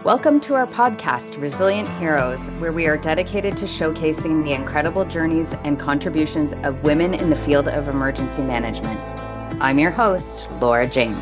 Welcome to our podcast, Resilient Heroes, where we are dedicated to showcasing the incredible journeys and contributions of women in the field of emergency management. I'm your host, Laura James.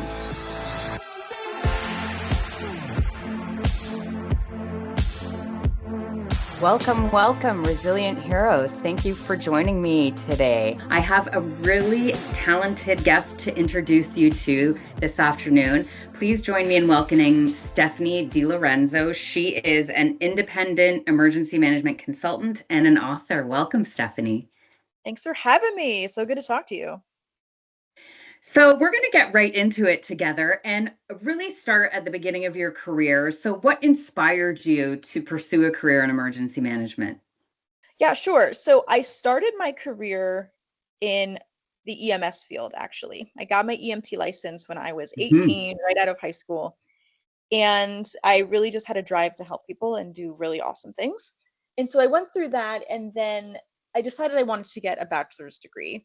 Welcome, Resilient Heroes. Thank you for joining me today. I have a really talented guest to introduce you to this afternoon. Please join me in welcoming Stephanie DeLorenzo. She is an independent emergency management consultant and an author. Welcome, Stephanie. Thanks for having me. So good to talk to you. So we're going to get right into it together and really start at the beginning of your career. So what inspired you to pursue a career in emergency management? Yeah, sure. So I started my career in the EMS field, actually. I got my EMT license when I was 18, right out of high school. And I really just had a drive to help people and do really awesome things. And so I went through that, and then I decided I wanted to get a bachelor's degree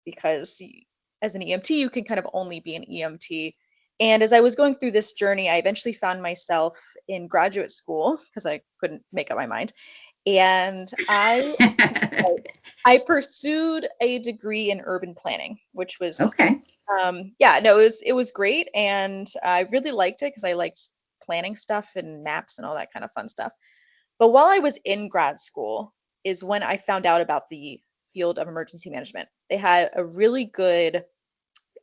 because as an EMT, you can kind of only be an EMT. And as I was going through this journey, I eventually found myself in graduate school because I couldn't make up my mind. And I pursued a degree in urban planning, which was okay. It was great. And I really liked it because I liked planning stuff and maps and all that kind of fun stuff. But while I was in grad school is when I found out about the field of emergency management. They had a really good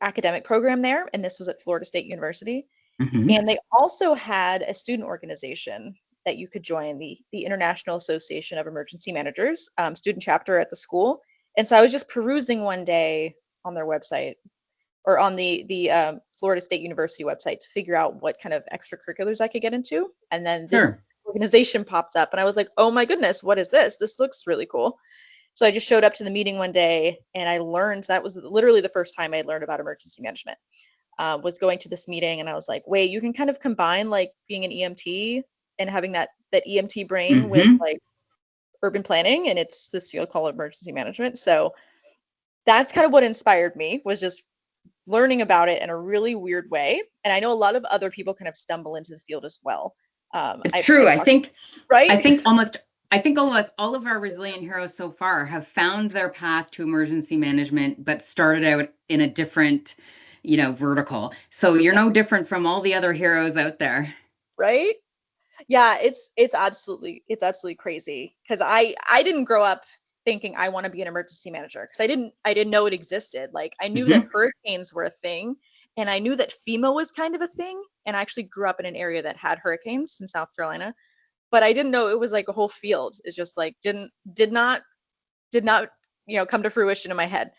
academic program there, and this was at Florida State University. Mm-hmm. And they also had a student organization that you could join, the International Association of Emergency Managers, student chapter at the school. And so I was just perusing one day on their website or on the Florida State University website to figure out what kind of extracurriculars I could get into. And then this organization popped up, and I was like, oh my goodness, what is this? This looks really cool. So I just showed up to the meeting one day, and I learned, that was literally the first time I learned about emergency management, was going to this meeting. And I was like, wait, you can kind of combine like being an EMT and having that EMT brain with like urban planning, and it's this field called emergency management. So that's kind of what inspired me, was just learning about it in a really weird way. And I know a lot of other people kind of stumble into the field as well. It's true. I think almost all of our resilient heroes so far have found their path to emergency management, but started out in a different, vertical. So you're no different from all the other heroes out there. Right? Yeah, it's absolutely crazy, because I didn't grow up thinking I want to be an emergency manager, because I didn't know it existed. Like, I knew that hurricanes were a thing, and I knew that FEMA was kind of a thing. And I actually grew up in an area that had hurricanes in South Carolina. But I didn't know it was like a whole field. It just like did not come to fruition in my head.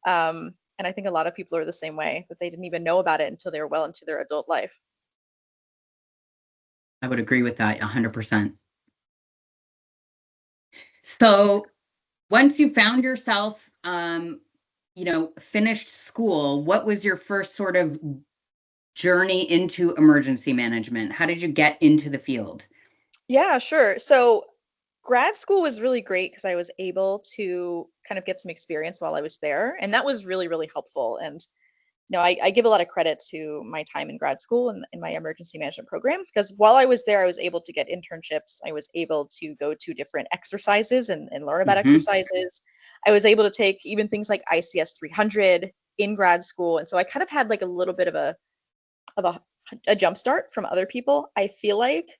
And I think a lot of people are the same way, that they didn't even know about it until they were well into their adult life. I would agree with that 100%. So once you found yourself, finished school, what was your first sort of journey into emergency management? How did you get into the field? Yeah, sure. So grad school was really great because I was able to kind of get some experience while I was there. And that was really, really helpful. And, I give a lot of credit to my time in grad school and in my emergency management program, because while I was there, I was able to get internships. I was able to go to different exercises and learn about exercises. I was able to take even things like ICS 300 in grad school. And so I kind of had like a little bit of a jump start from other people, I feel like.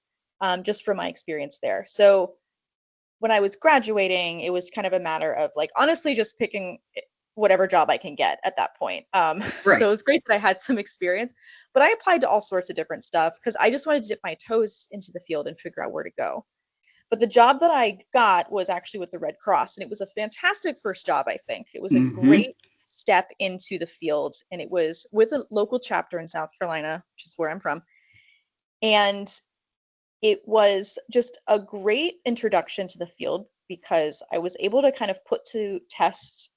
Just from my experience there. So when I was graduating, it was kind of a matter of like, honestly, just picking whatever job I can get at that point. Right. So it was great that I had some experience, but I applied to all sorts of different stuff because I just wanted to dip my toes into the field and figure out where to go. But the job that I got was actually with the Red Cross, and it was a fantastic first job, I think. It was a great step into the field, and it was with a local chapter in South Carolina, which is where I'm from. And it was just a great introduction to the field because I was able to kind of put to test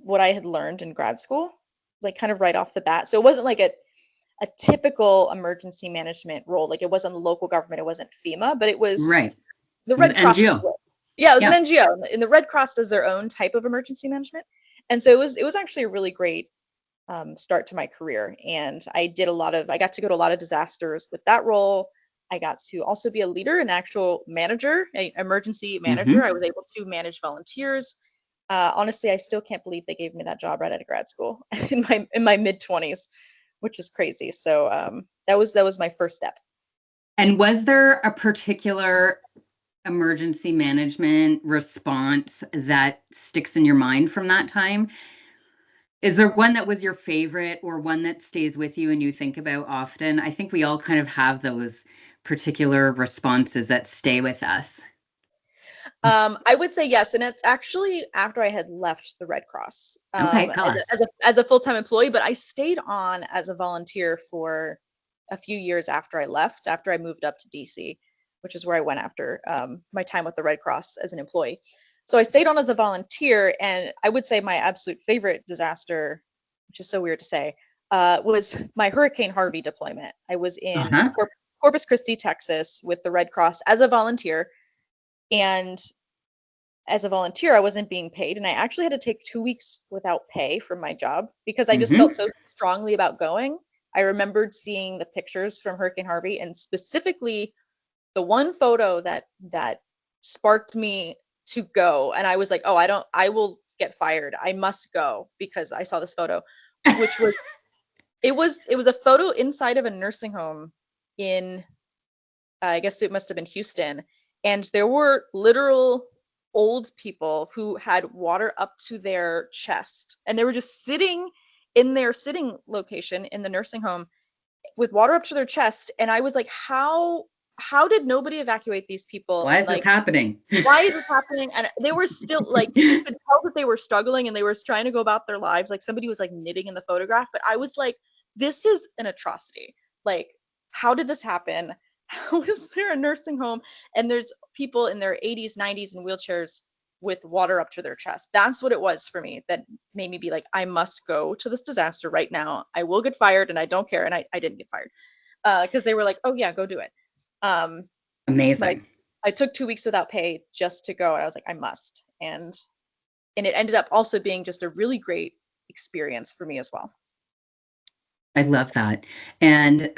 what I had learned in grad school, like kind of right off the bat. So it wasn't like a typical emergency management role. Like, it wasn't local government, it wasn't FEMA, but it was the Red Cross. NGO. Yeah, it was an NGO. And the Red Cross does their own type of emergency management. And so it was actually a really great start to my career. And I got to go to a lot of disasters with that role. I got to also be a leader, an actual manager, an emergency manager. I was able to manage volunteers. Honestly, I still can't believe they gave me that job right out of grad school in my mid-20s, which is crazy. So that was my first step. And was there a particular emergency management response that sticks in your mind from that time? Is there one that was your favorite or one that stays with you and you think about often? I think we all kind of have those particular responses that stay with us. I would say yes, and it's actually after I had left the Red Cross as a full-time employee, but I stayed on as a volunteer for a few years after I left, after I moved up to DC, which is where I went after my time with the Red Cross as an employee. So I stayed on as a volunteer, and I would say my absolute favorite disaster, which is so weird to say, was my Hurricane Harvey deployment. I was in Corpus Christi, Texas with the Red Cross as a volunteer. And as a volunteer, I wasn't being paid. And I actually had to take 2 weeks without pay from my job because I just felt so strongly about going. I remembered seeing the pictures from Hurricane Harvey, and specifically the one photo that sparked me to go. And I was like, oh, I will get fired. I must go because I saw this photo, which was, it was a photo inside of a nursing home in, I guess it must have been Houston. And there were literal old people who had water up to their chest, and they were just sitting in their sitting location in the nursing home with water up to their chest. And I was like, how did nobody evacuate these people? Why is this happening? Why is this happening? And they were still like, you could tell that they were struggling and they were trying to go about their lives. Like somebody was like knitting in the photograph, but I was like, this is an atrocity. Like, how did this happen? How is there a nursing home and there's people in their 80s, 90s in wheelchairs with water up to their chest? That's what it was for me that made me be like, I must go to this disaster right now. I will get fired and I don't care. And I didn't get fired because they were like, oh yeah, go do it. Amazing. I took 2 weeks without pay just to go. And I was like, I must. And it ended up also being just a really great experience for me as well. I love that. And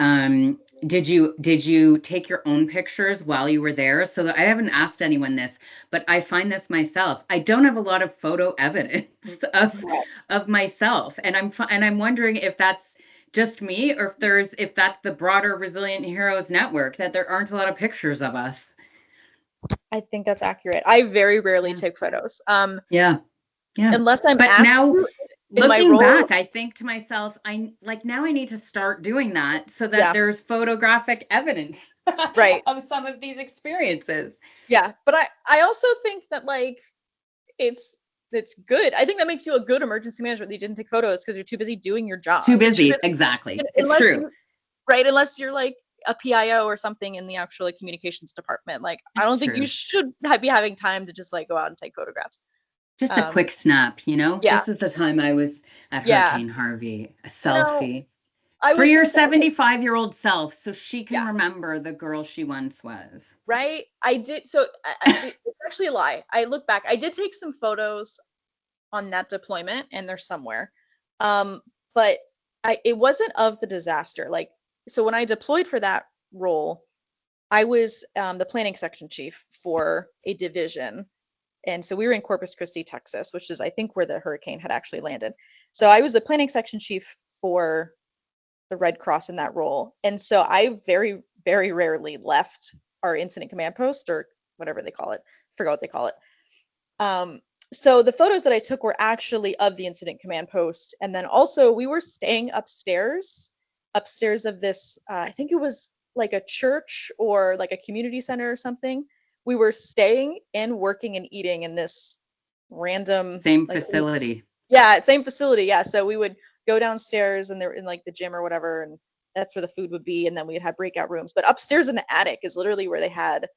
did you take your own pictures while you were there? So I haven't asked anyone this, but I find this myself. I don't have a lot of photo evidence of myself, and I'm wondering if that's just me or if that's the broader Resilient Heroes network, that there aren't a lot of pictures of us. I think that's accurate. I very rarely take photos. Yeah. Unless I'm but asked now. to. Looking back, I think to myself, now I need to start doing that so that there's photographic evidence of some of these experiences. Yeah. But I also think that like, it's good. I think that makes you a good emergency manager that you didn't take photos because you're too busy doing your job. Too busy. Exactly. It's true. Unless you're like a PIO or something in the actual like, communications department. Like, I don't think you should be having time to just like go out and take photographs. Just a quick snap, This is the time I was at Hurricane Harvey. A selfie. For your 75-year-old self, so she can remember the girl she once was. Right? I did. So it's actually a lie. I look back. I did take some photos on that deployment, and they're somewhere. But it wasn't of the disaster. Like, so when I deployed for that role, I was the planning section chief for a division. And so we were in Corpus Christi, Texas, which is, I think, where the hurricane had actually landed. So I was the planning section chief for the Red Cross in that role. And so I very, very rarely left our incident command post or whatever they call it. I forgot what they call it. So the photos that I took were actually of the incident command post. And then also we were staying upstairs of this, I think it was like a church or like a community center or something. We were staying and working and eating in this random facility. Same facility. Yeah. So we would go downstairs and they're in like the gym or whatever. And that's where the food would be. And then we'd have breakout rooms, but upstairs in the attic is literally where they had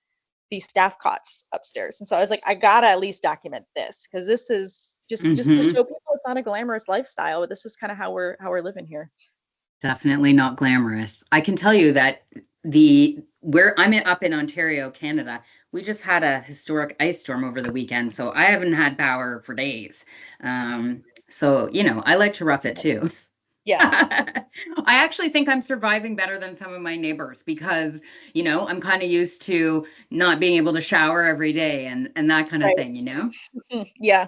these staff cots upstairs. And so I was like, I gotta at least document this because this is just to show people it's not a glamorous lifestyle, but this is kind of how we're living here. Definitely not glamorous. I can tell you that where I'm up in Ontario, Canada, we just had a historic ice storm over the weekend, so I haven't had power for days. So, I like to rough it too. Yeah. I actually think I'm surviving better than some of my neighbors because, I'm kind of used to not being able to shower every day and that kind of Right. thing. Yeah.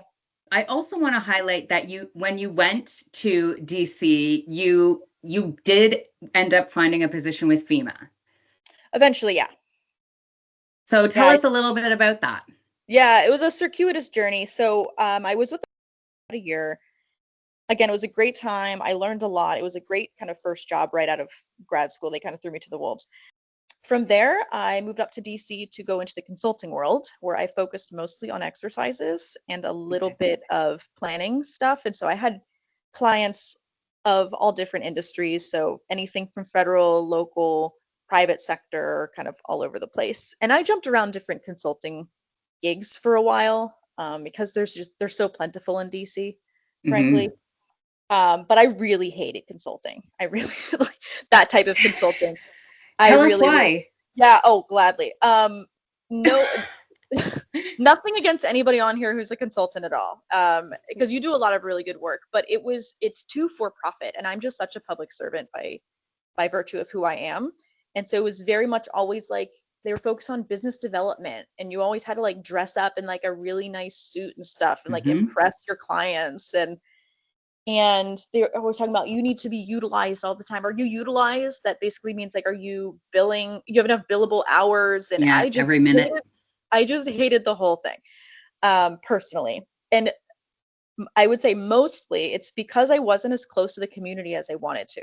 I also want to highlight that when you went to DC, you did end up finding a position with FEMA. Eventually, yeah. So tell Yeah. us a little bit about that. Yeah, it was a circuitous journey. So I was with them for about a year. Again, it was a great time. I learned a lot. It was a great kind of first job right out of grad school. They kind of threw me to the wolves. From there, I moved up to DC to go into the consulting world, where I focused mostly on exercises and a little Okay. bit of planning stuff. And so I had clients of all different industries. So anything from federal, local, private sector, kind of all over the place. And I jumped around different consulting gigs for a while because they're so plentiful in DC, frankly. Mm-hmm. But I really hated consulting. I really like that type of consulting. I Tell us really, really, why. yeah. Oh, gladly. No, nothing against anybody on here who's a consultant at all. Because you do a lot of really good work, but it's too for profit, and I'm just such a public servant by virtue of who I am. And so it was very much always like they were focused on business development, and you always had to like dress up in like a really nice suit and stuff and like Mm-hmm. impress your clients, and they're always talking about you need to be utilized all the time. Are you utilized? That basically means like, are you billing? You have enough billable hours? And Yeah, every minute. I just hated the whole thing, personally. And I would say mostly it's because I wasn't as close to the community as I wanted to.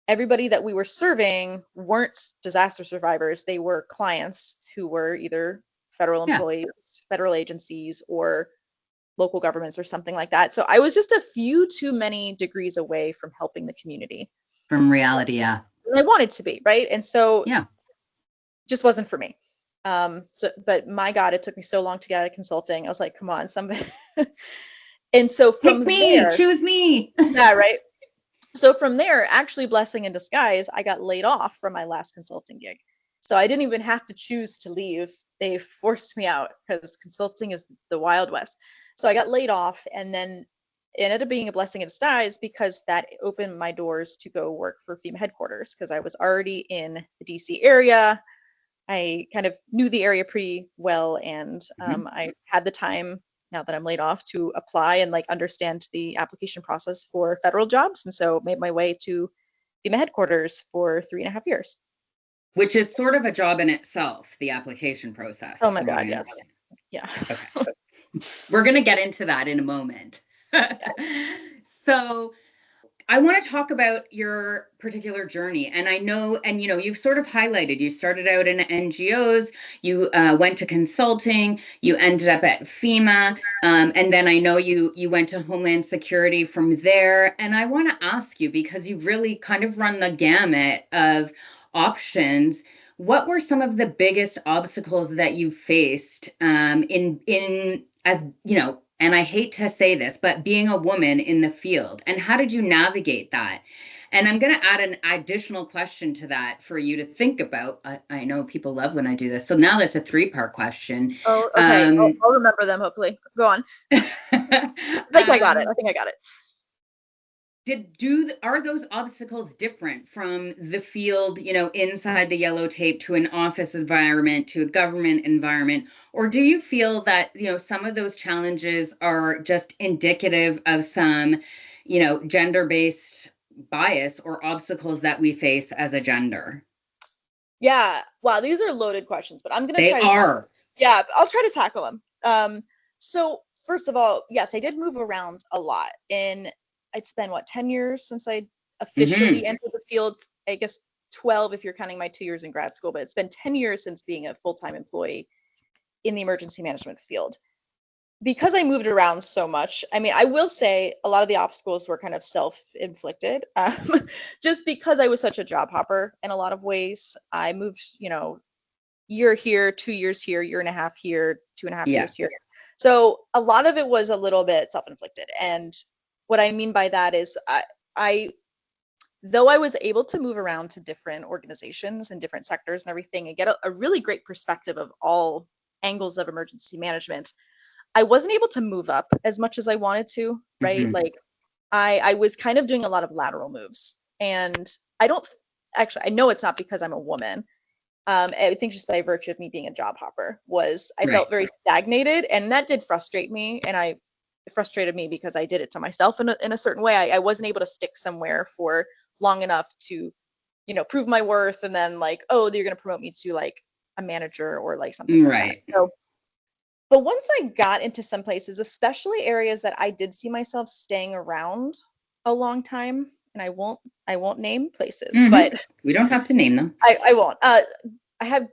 Everybody that we were serving weren't disaster survivors. They were clients who were either federal Yeah, employees, federal agencies, or local governments or something like that. So I was just a few too many degrees away from helping the community. from reality. Yeah. And I wanted to be, right? And so Yeah. just wasn't for me. But my God, it took me so long to get out of consulting. I was like, come on, somebody. And so Pick from me, there, choose me. yeah, right. So from there, actually, blessing in disguise, I got laid off from my last consulting gig. So I didn't even have to choose to leave. They forced me out because consulting is the Wild West. So I got laid off, and then it ended up being a blessing in disguise because that opened my doors to go work for FEMA headquarters because I was already in the DC area. I kind of knew the area pretty well, and Mhm. I had the time now that I'm laid off to apply and like understand the application process for federal jobs, and so made my way to FEMA headquarters for 3.5 years. Which is sort of a job in itself, the application process, Oh my from what God, I yes, understand. yeah. Okay. We're going to get into that in a moment. So I want to talk about your particular journey. And I know, and you've sort of highlighted, you started out in NGOs, you went to consulting, you ended up at FEMA, and then I know you went to Homeland Security from there. And I want to ask you, because you've really kind of run the gamut of options, what were some of the biggest obstacles that you faced in as and I hate to say this, but being a woman in the field, and how did you navigate that? And I'm going to add an additional question to that for you to think about. I know people love when I do this. So now that's a 3-part question. Oh, okay. I'll remember them. Hopefully, go on. I got it. I think I got it. Are those obstacles different from the field, inside the yellow tape to an office environment to a government environment? Or do you feel that, some of those challenges are just indicative of some, gender-based bias or obstacles that we face as a gender? Yeah. Wow, these are loaded questions, but I'm gonna They try to tackle. are. Yeah, I'll try to tackle them. So first of all, yes, I did move around a lot, and it's been what 10 years since I officially Mm-hmm. entered the field. I guess 12 if you're counting my 2 years in grad school, but it's been 10 years since being a full-time employee in the emergency management field. Because I moved around so much, I mean, I will say a lot of the obstacles were kind of self-inflicted. Just because I was such a job hopper in a lot of ways. I moved, year here, 2 years here, year and a half here, 2.5 years Yeah. here. So a lot of it was a little bit self-inflicted. And what I mean by that is I though I was able to move around to different organizations and different sectors and everything and get a really great perspective of all angles of emergency management, I wasn't able to move up as much as I wanted to, right? Mm-hmm. Like I was kind of doing a lot of lateral moves, and I don't actually, I know it's not because I'm a woman. I think just by virtue of me being a job hopper was I Right. felt very stagnated, and that did frustrate me. And it frustrated me because I did it to myself in a certain way. I wasn't able to stick somewhere for long enough to, prove my worth. And then like, oh, they're going to promote me to like a manager or like something like that. Right. So, but once I got into some places, especially areas that I did see myself staying around a long time, and I won't name places, but We don't have to name them. I won't. I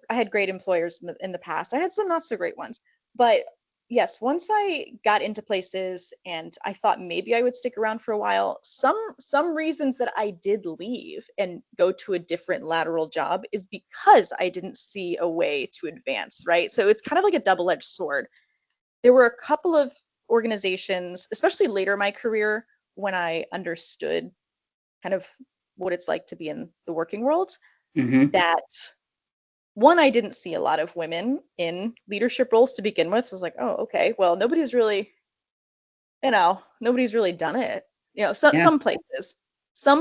had great employers in the past. I had some not so great ones, but yes, once I got into places and I thought maybe I would stick around for a while, some reasons that I did leave and go to a different lateral job is because I didn't see a way to advance, right? So it's kind of like a double-edged sword. There were a couple of organizations, especially later in my career, when I understood kind of what it's like to be in the working world, Hmm. that one, I didn't see a lot of women in leadership roles to begin with. So I was like, oh, okay, well, nobody's really done it. Yeah. Some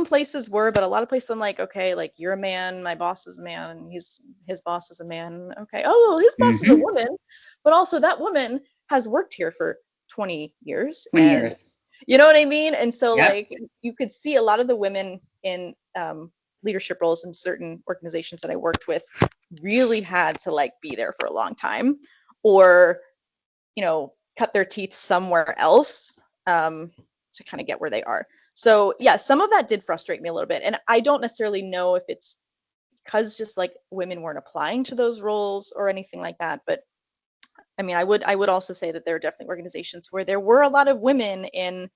places were, but a lot of places I'm like, okay, like you're a man, my boss is a man, and his boss is a man. Okay. Oh, well, his boss is a Hmm. woman, but also that woman has worked here for 20 years. 20 And years. you know what I mean? And so Yep. like you could see a lot of the women in leadership roles in certain organizations that I worked with really had to like be there for a long time, or cut their teeth somewhere else, to kind of get where they are. So yeah, some of that did frustrate me a little bit, and I don't necessarily know if it's because just like women weren't applying to those roles or anything like that. But I mean, I would also say that there are definitely organizations where there were a lot of women in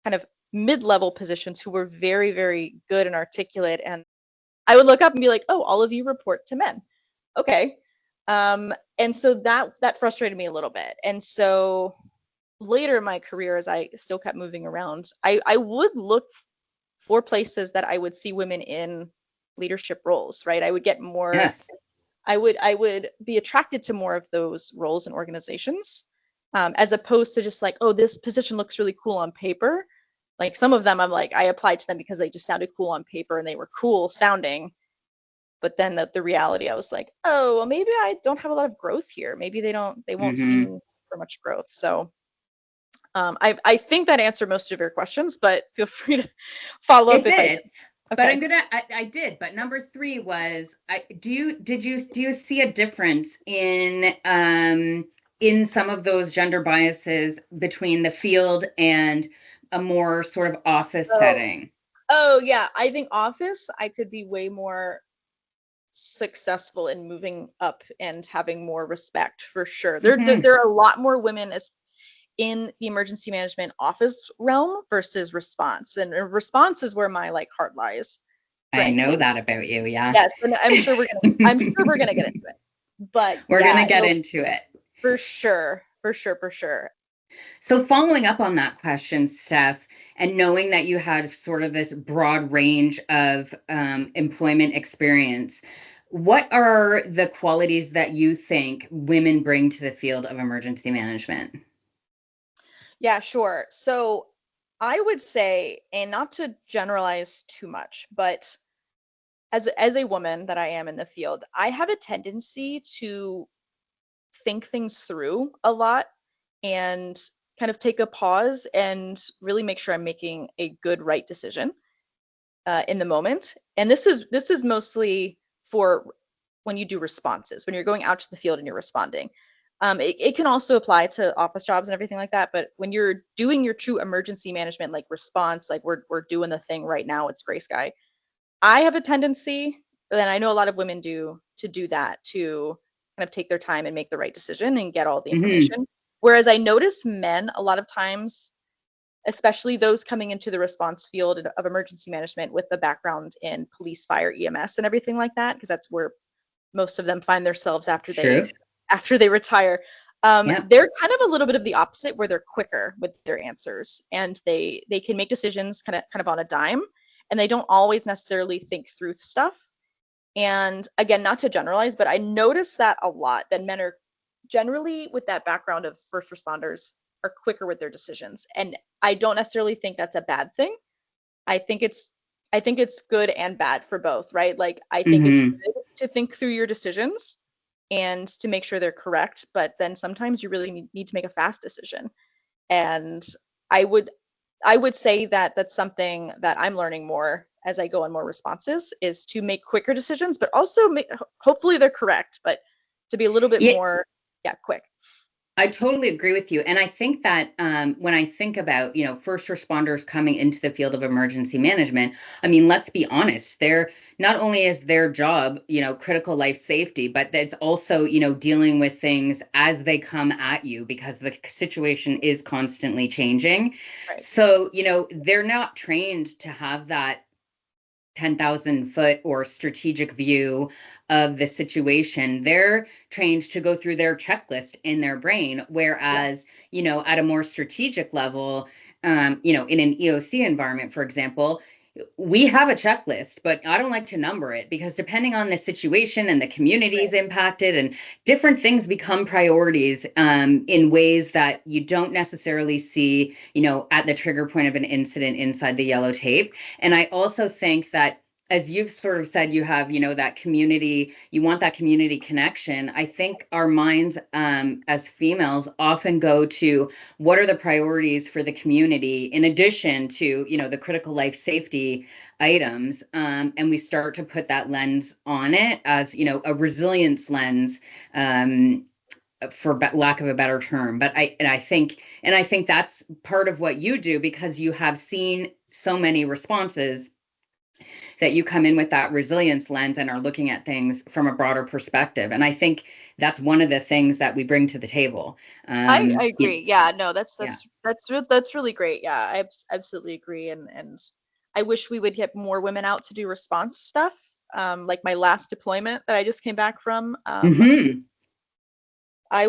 kind of mid-level positions who were very, very good and articulate, and I would look up and be like, oh, all of you report to men. Okay. And so that frustrated me a little bit. And so later in my career, as I still kept moving around, I would look for places that I would see women in leadership roles, right? I would get more, Yes. I would be attracted to more of those roles and organizations, as opposed to just like, oh, this position looks really cool on paper. Like some of them, I'm like, I applied to them because they just sounded cool on paper and they were cool sounding. But then the reality, I was like, oh, well, maybe I don't have a lot of growth here. Maybe they won't see Hmm. me for much growth. So I think that answered most of your questions, but feel free to follow It up if I did. did. But Okay. I did. But number three was, do you see a difference in some of those gender biases between the field and a more sort of office Oh, setting? oh yeah. I think office, I could be way more successful in moving up and having more respect for sure. Hmm. There are a lot more women as in the emergency management office realm versus response. And response is where my like heart lies, I know frankly. that about you. Yeah. Yes, and I'm sure we're gonna get into it. But We're going to yeah, get no, into it. for sure, for sure, for sure. So, following up on that question, Steph, and knowing that you had sort of this broad range of employment experience, what are the qualities that you think women bring to the field of emergency management? Yeah, sure. So I would say, and not to generalize too much, but as a woman that I am in the field, I have a tendency to think things through a lot and kind of take a pause and really make sure I'm making a good right decision in the moment. And this is mostly for when you do responses, when you're going out to the field and you're responding. It can also apply to office jobs and everything like that. But when you're doing your true emergency management, like response, like we're doing the thing right now, it's gray sky. I have a tendency, and I know a lot of women do, to do that, to kind of take their time and make the right decision and get all the Hmm. information. Whereas I notice men a lot of times, especially those coming into the response field of emergency management with a background in police, fire, EMS, and everything like that, because that's where most of them find themselves True. after they retire. Yep. They're kind of a little bit of the opposite, where they're quicker with their answers and they can make decisions kind of on a dime, and they don't always necessarily think through stuff. And again, not to generalize, but I notice that a lot, that men are generally with that background of first responders. are quicker with their decisions. And I don't necessarily think that's a bad thing. I think it's good and bad for both, right? Like, I think it's Mm-hmm. good to think through your decisions and to make sure they're correct, but then sometimes you really need to make a fast decision. And I would say that that's something that I'm learning more as I go on more responses, is to make quicker decisions, but also hopefully they're correct, but to be a little bit Yeah, more, quick. I totally agree with you. And I think that when I think about, first responders coming into the field of emergency management, I mean, let's be honest, they're not only is their job, critical life safety, but that's also, dealing with things as they come at you because the situation is constantly changing. Right. So, they're not trained to have that 10,000-foot or strategic view of the situation. They're trained to go through their checklist in their brain, Yeah. whereas, at a more strategic level, in an EOC environment, for example, we have a checklist, but I don't like to number it because depending on the situation and the communities impacted and different things become priorities in ways that you don't necessarily see, at the trigger point of an incident inside the yellow tape. And I also think that as you've sort of said, you have, that community, you want that community connection. I think our minds as females often go to what are the priorities for the community in addition to, the critical life safety items. And we start to put that lens on it as, a resilience lens, for lack of a better term. But I think that's part of what you do because you have seen so many responses that you come in with that resilience lens and are looking at things from a broader perspective. And I think that's one of the things that we bring to the table. I agree. Yeah, no, that's Yeah. that's really great. Yeah, I absolutely agree. And I wish we would get more women out to do response stuff. Like my last deployment that I just came back from. Mm-hmm.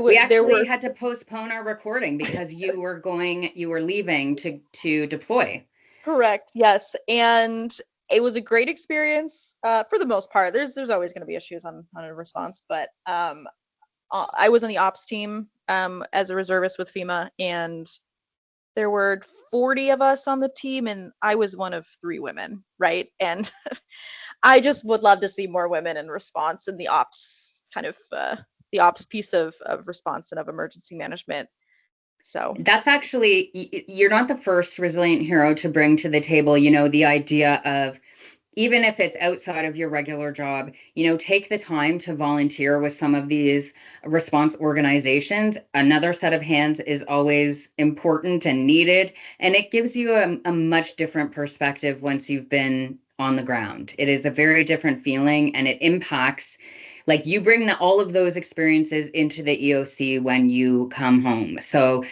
We There actually were had to postpone our recording because you were leaving to deploy. correct, yes, and it was a great experience for the most part. There's always going to be issues on a response, but I was on the ops team as a reservist with FEMA, and there were 40 of us on the team, and I was one of 3 women, right? And I just would love to see more women in response in the ops the ops piece of response and of emergency management. So That's actually, you're not the first resilient hero to bring to the table, the idea of, even if it's outside of your regular job, take the time to volunteer with some of these response organizations. Another set of hands is always important and needed, and it gives you a much different perspective once you've been on the ground. It is a very different feeling, and it impacts, like, you bring all of those experiences into the EOC when you come home. So,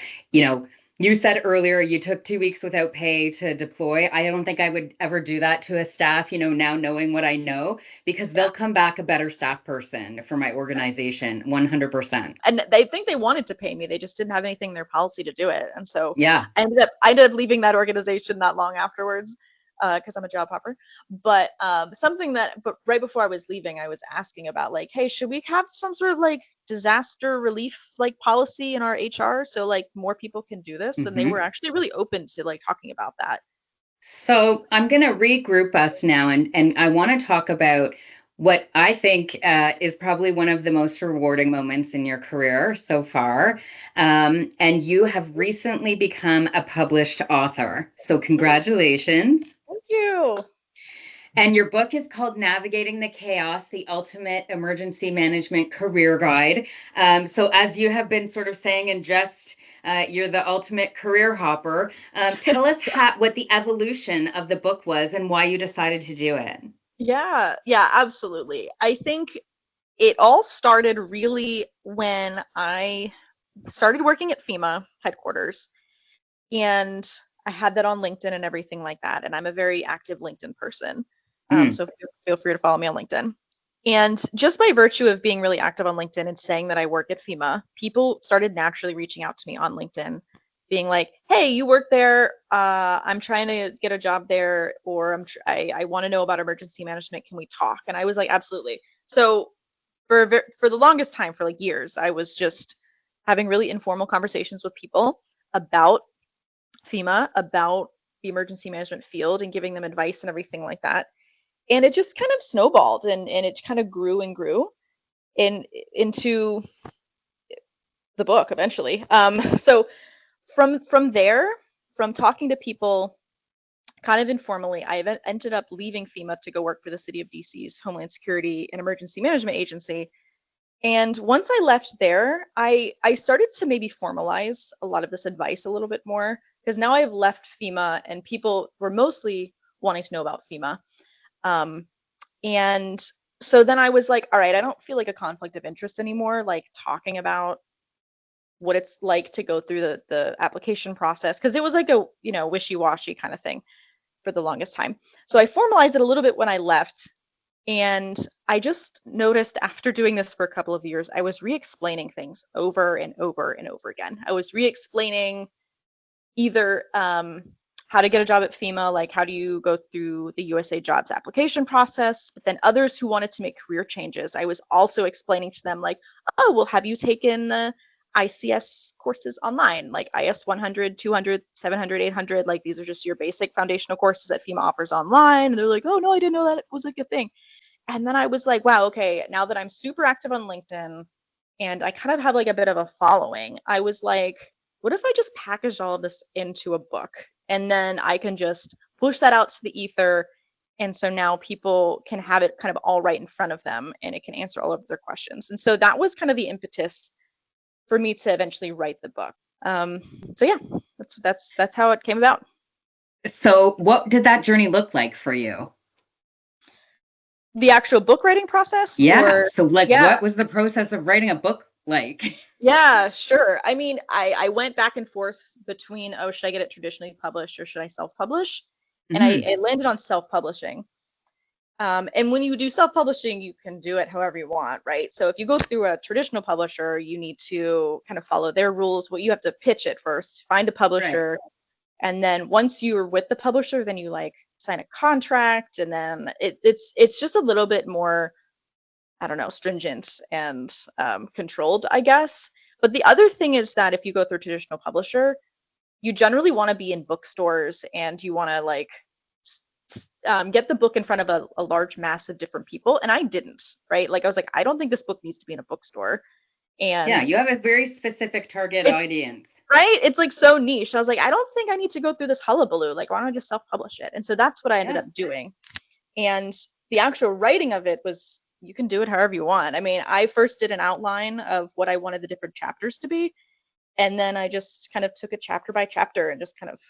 you said earlier you took 2 weeks without pay to deploy. I don't think I would ever do that to a staff, now knowing what I know, because they'll come back a better staff person for my organization, 100%. and they think they wanted to pay me, they just didn't have anything in their policy to do it, and so Yeah. I ended up leaving that organization not long afterwards because I'm a job hopper. But but right before I was leaving, I was asking about, like, hey, should we have some sort of like disaster relief like policy in our HR so like more people can do this? And they Mm-hmm. were actually really open to like talking about that. So I'm going to regroup us now, and I want to talk about what I think is probably one of the most rewarding moments in your career so far. And you have recently become a published author. So congratulations. Thank you. And your book is called Navigating the Chaos, the Ultimate Emergency Management Career Guide. So as you have been sort of saying in jest, you're the ultimate career hopper. Tell us what the evolution of the book was and why you decided to do it. Yeah, absolutely. I think it all started really when I started working at FEMA headquarters, and I had that on LinkedIn and everything like that. And I'm a very active LinkedIn person. So feel free to follow me on LinkedIn. And just by virtue of being really active on LinkedIn and saying that I work at FEMA, people started naturally reaching out to me on LinkedIn, being like, hey, you work there. I'm trying to get a job there, or I want to know about emergency management. Can we talk? And I was like, absolutely. So for the longest time, for like years, I was just having really informal conversations with people. about FEMA, about the emergency management field, and giving them advice and everything like that. And it just kind of snowballed, and it kind of grew and grew into the book eventually. So from there, from talking to people kind of informally, I ended up leaving FEMA to go work for the city of DC's Homeland Security and Emergency Management Agency. And once I left there, I started to maybe formalize a lot of this advice a little bit more, because now I've left FEMA and people were mostly wanting to know about FEMA. And so then I was like, all right, I don't feel like a conflict of interest anymore, like talking about what it's like to go through the application process, because it was like a, wishy-washy kind of thing for the longest time. So I formalized it a little bit when I left. And I just noticed after doing this for a couple of years, I was re-explaining things over and over and over again. I was re-explaining either how to get a job at FEMA, like how do you go through the USA Jobs application process, but then others who wanted to make career changes, I was also explaining to them like, oh, well, have you taken the ICS courses online, like IS 100, 200, 700, 800, like these are just your basic foundational courses that FEMA offers online. And they're like, oh, no, I didn't know that was like a thing. And then I was like, wow, okay, now that I'm super active on LinkedIn and I kind of have like a bit of a following, I was like, what if I just packaged all of this into a book and then I can just push that out to the ether? And so now people can have it kind of all right in front of them and it can answer all of their questions. And so that was kind of the impetus for me to eventually write the book. So yeah, that's how it came about. So what did that journey look like for you? The actual book writing process? Yeah. So what was the process of writing a book like? Yeah, sure. I mean, I went back and forth between, oh, should I get it traditionally published or should I self-publish? And I landed on self-publishing. And when you do self-publishing, you can do it however you want, right? So if you go through a traditional publisher, you need to kind of follow their rules. Well, you have to pitch it first, find a publisher. Right. And then once you're with the publisher, then you like sign a contract, and then it's just a little bit more, I don't know, stringent and controlled, I guess. But the other thing is that if you go through a traditional publisher, you generally want to be in bookstores and you want to like get the book in front of a large mass of different people. And I didn't, right? Like I was like, I don't think this book needs to be in a bookstore. And yeah, you have a very specific target audience. Right? It's like so niche. I was like, I don't think I need to go through this hullabaloo. Like, why don't I just self-publish it? And so that's what I ended up doing. And the actual writing of it was, you can do it however you want. I mean, I first did an outline of what I wanted the different chapters to be. And then I just kind of took it chapter by chapter and just kind of,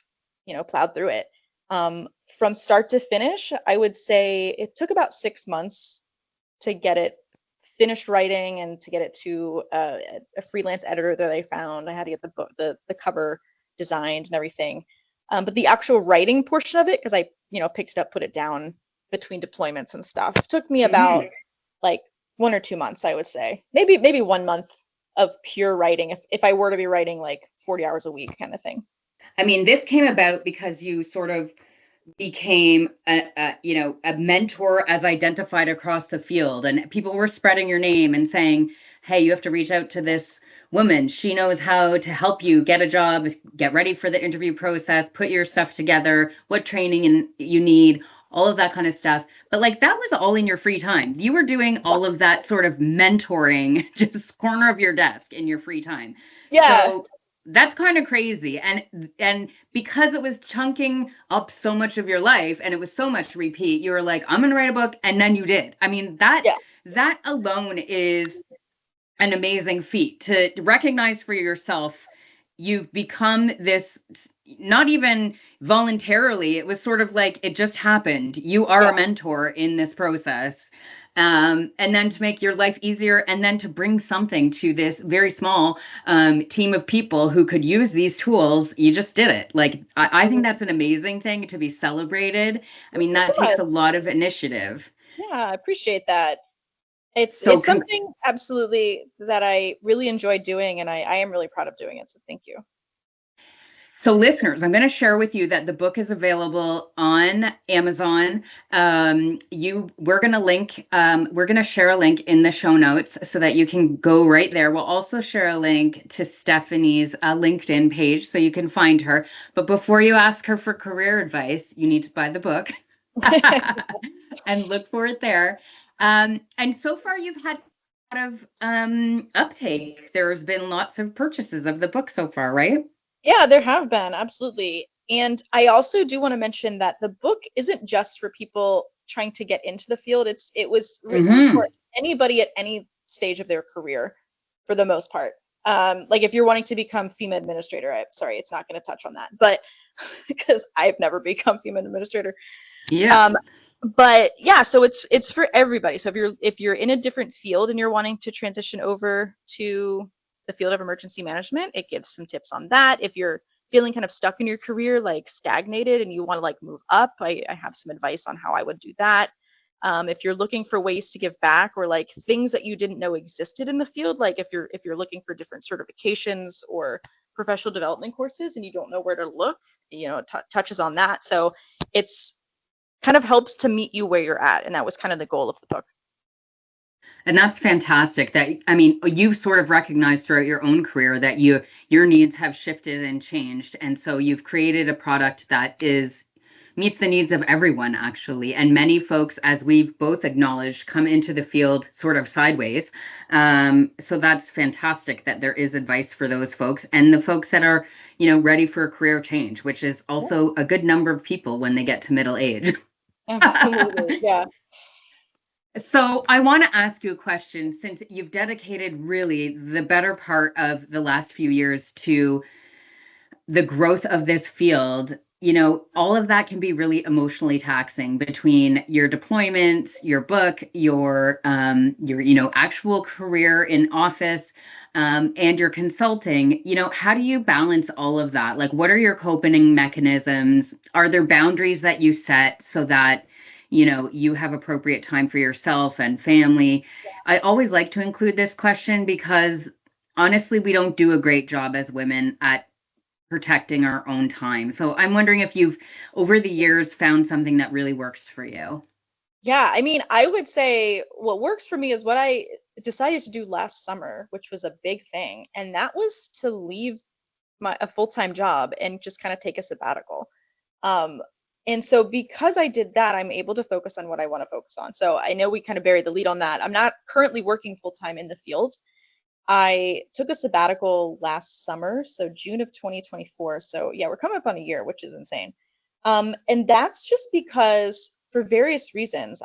plowed through it. From start to finish, I would say it took about 6 months to get it finished writing and to get it to a freelance editor that I found. I had to get the book, the cover designed and everything. But the actual writing portion of it, because I, picked it up, put it down between deployments and stuff, took me about like 1 or 2 months, I would say. Maybe 1 month of pure writing if I were to be writing like 40 hours a week kind of thing. I mean, this came about because you sort of became a mentor as identified across the field, and people were spreading your name and saying, hey, you have to reach out to this woman. She knows how to help you get a job, get ready for the interview process, put your stuff together, what training you need, all of that kind of stuff. But like that was all in your free time. You were doing all of that sort of mentoring, just corner of your desk in your free time. Yeah. So that's kind of crazy. And because it was chunking up so much of your life and it was so much repeat, you were like, I'm going to write a book. And then you did. I mean, that alone is an amazing feat to recognize for yourself. You've become this, not even voluntarily. It was sort of like it just happened. You are a mentor in this process. And then to make your life easier, and then to bring something to this very small team of people who could use these tools, you just did it. Like, I think that's an amazing thing to be celebrated. I mean, that takes a lot of initiative. Yeah, I appreciate that. It's something absolutely that I really enjoy doing, and I am really proud of doing it. So thank you. So listeners, I'm going to share with you that the book is available on Amazon. We're going to we're going to share a link in the show notes so that you can go right there. We'll also share a link to Stephanie's LinkedIn page so you can find her. But before you ask her for career advice, you need to buy the book and look for it there. And so far you've had a lot of uptake. There's been lots of purchases of the book so far, right? Yeah, there have been, absolutely. And I also do want to mention that the book isn't just for people trying to get into the field. It was written for anybody at any stage of their career, for the most part. Like if you're wanting to become FEMA administrator, sorry, it's not going to touch on that, but because I've never become FEMA administrator. Yeah. But yeah, so it's for everybody. So if you're in a different field and you're wanting to transition over to the field of emergency management, it gives some tips on that. If you're feeling kind of stuck in your career, like stagnated, and you want to like move up, I have some advice on how I would do that. If you're looking for ways to give back, or like things that you didn't know existed in the field, like if you're looking for different certifications or professional development courses and you don't know where to look, it touches on that. So it's kind of helps to meet you where you're at, and that was kind of the goal of the book. And that's fantastic. You've sort of recognized throughout your own career that your needs have shifted and changed. And so you've created a product that meets the needs of everyone, actually. And many folks, as we've both acknowledged, come into the field sort of sideways. So that's fantastic that there is advice for those folks and the folks that are, ready for a career change, which is also a good number of people when they get to middle age. Absolutely. Yeah. So I want to ask you a question, since you've dedicated really the better part of the last few years to the growth of this field. All of that can be really emotionally taxing, between your deployments, your book, your actual career in office, and your consulting. How do you balance all of that? Like, what are your coping mechanisms? Are there boundaries that you set so that you have appropriate time for yourself and family? I always like to include this question because honestly, we don't do a great job as women at protecting our own time. So I'm wondering if you've, over the years, found something that really works for you. Yeah, I mean, I would say what works for me is what I decided to do last summer, which was a big thing. And that was to leave a full-time job and just kind of take a sabbatical. And so because I did that, I'm able to focus on what I want to focus on. So I know we kind of buried the lead on that. I'm not currently working full-time in the field. I took a sabbatical last summer, so June of 2024. So yeah, we're coming up on a year, which is insane. And that's just because, for various reasons,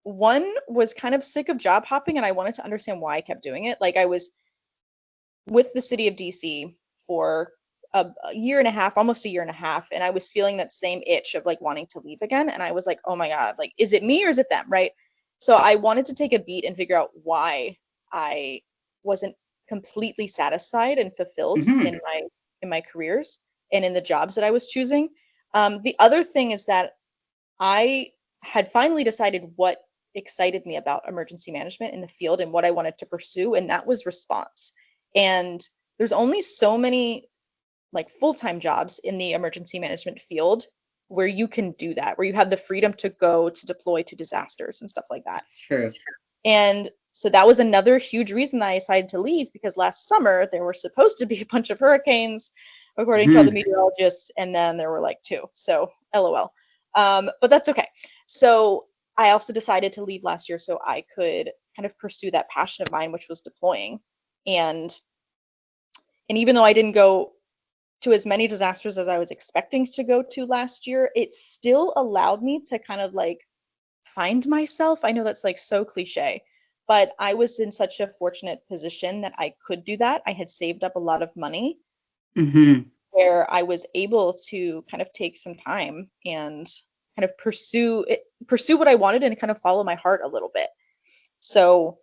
one was kind of sick of job hopping, and I wanted to understand why I kept doing it. Like, I was with the city of DC for a year and a half, almost a year and a half, and I was feeling that same itch of like wanting to leave again. And I was like, oh my God, like, is it me or is it them, right? So I wanted to take a beat and figure out why I wasn't completely satisfied and fulfilled in my careers and in the jobs that I was choosing. The other thing is that I had finally decided what excited me about emergency management in the field and what I wanted to pursue, and that was response. And there's only so many like full-time jobs in the emergency management field where you can do that, where you have the freedom to go to deploy to disasters and stuff like that. True. And so that was another huge reason that I decided to leave, because last summer there were supposed to be a bunch of hurricanes, according to all the meteorologists, and then there were like 2. So LOL. But that's okay. So I also decided to leave last year so I could kind of pursue that passion of mine, which was deploying. And even though I didn't go to as many disasters as I was expecting to go to last year, it still allowed me to kind of like find myself. I know that's like so cliche, but I was in such a fortunate position that I could do that. I had saved up a lot of money where I was able to kind of take some time and kind of pursue what I wanted and kind of follow my heart a little bit. So,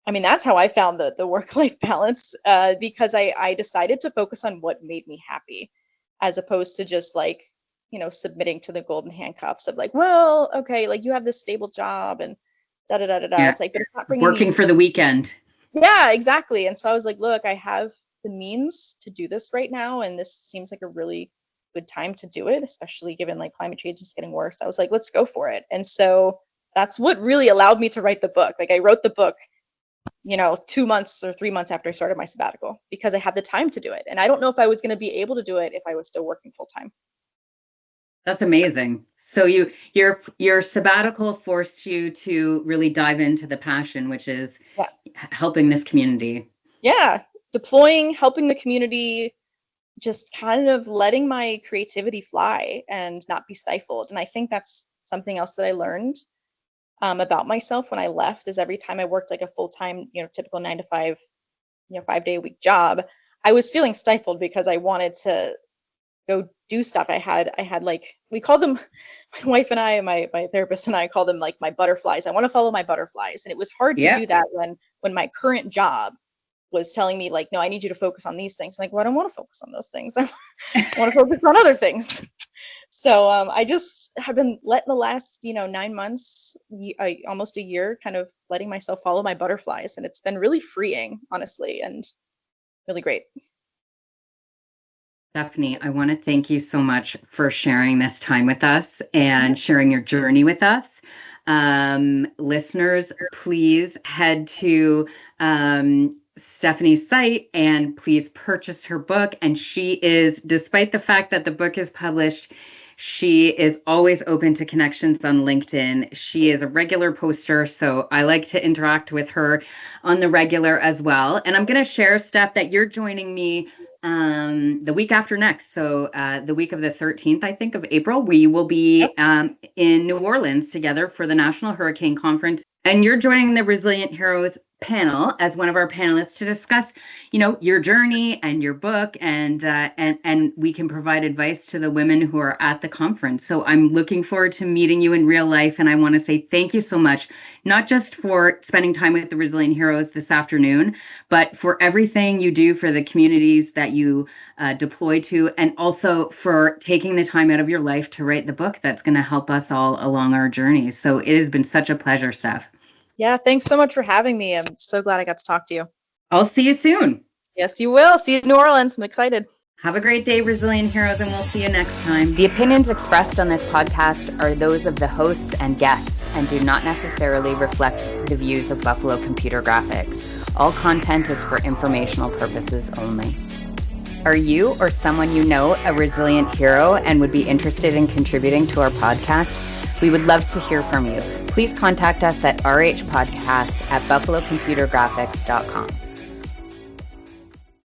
I mean, that's how I found the work-life balance, because I decided to focus on what made me happy, as opposed to just like, submitting to the golden handcuffs of like, well, okay, like you have this stable job and da da da da da. Yeah. It's like, but it's not bringing working for the weekend. Yeah, exactly. And so I was like, look, I have the means to do this right now, and this seems like a really good time to do it, especially given like climate change is getting worse. I was like, let's go for it. And so that's what really allowed me to write the book. Like I wrote the book, 2 months or 3 months after I started my sabbatical, because I had the time to do it. And I don't know if I was going to be able to do it if I was still working full time. That's amazing. So your sabbatical forced you to really dive into the passion, which is helping this community. Yeah. Deploying, helping the community, just kind of letting my creativity fly and not be stifled. And I think that's something else that I learned about myself when I left, is every time I worked like a full-time, typical 9 to 5, 5-day-a-week job, I was feeling stifled because I wanted to go do stuff. I had like, we called them, my wife and I, my therapist and I call them like my butterflies. I want to follow my butterflies. And it was hard to do that when my current job was telling me like, no, I need you to focus on these things. I'm like, well, I don't want to focus on those things. I want to focus on other things. So I just have been letting the last, 9 months, almost a year, kind of letting myself follow my butterflies. And it's been really freeing, honestly, and really great. Stephanie, I want to thank you so much for sharing this time with us and sharing your journey with us. Listeners, please head to Stephanie's site and please purchase her book. And she is, despite the fact that the book is published, she is always open to connections on LinkedIn. She is a regular poster, so I like to interact with her on the regular as well. And I'm going to share, Steph, that you're joining me the week after next. So the week of the 13th, I think, of April, we will be in New Orleans together for the National Hurricane Conference. And you're joining the Resilient Heroes panel as one of our panelists to discuss, your journey and your book, and we can provide advice to the women who are at the conference. So I'm looking forward to meeting you in real life. And I want to say thank you so much, not just for spending time with the Resilient Heroes this afternoon, but for everything you do for the communities that you deploy to, and also for taking the time out of your life to write the book that's going to help us all along our journey. So it has been such a pleasure, Steph. Yeah, thanks so much for having me. I'm so glad I got to talk to you. I'll see you soon. Yes, you will. See you in New Orleans. I'm excited. Have a great day, Resilient Heroes, and we'll see you next time. The opinions expressed on this podcast are those of the hosts and guests and do not necessarily reflect the views of Buffalo Computer Graphics. All content is for informational purposes only. Are you or someone you know a resilient hero and would be interested in contributing to our podcast? We would love to hear from you. Please contact us at RHpodcast@buffalocomputergraphics.com.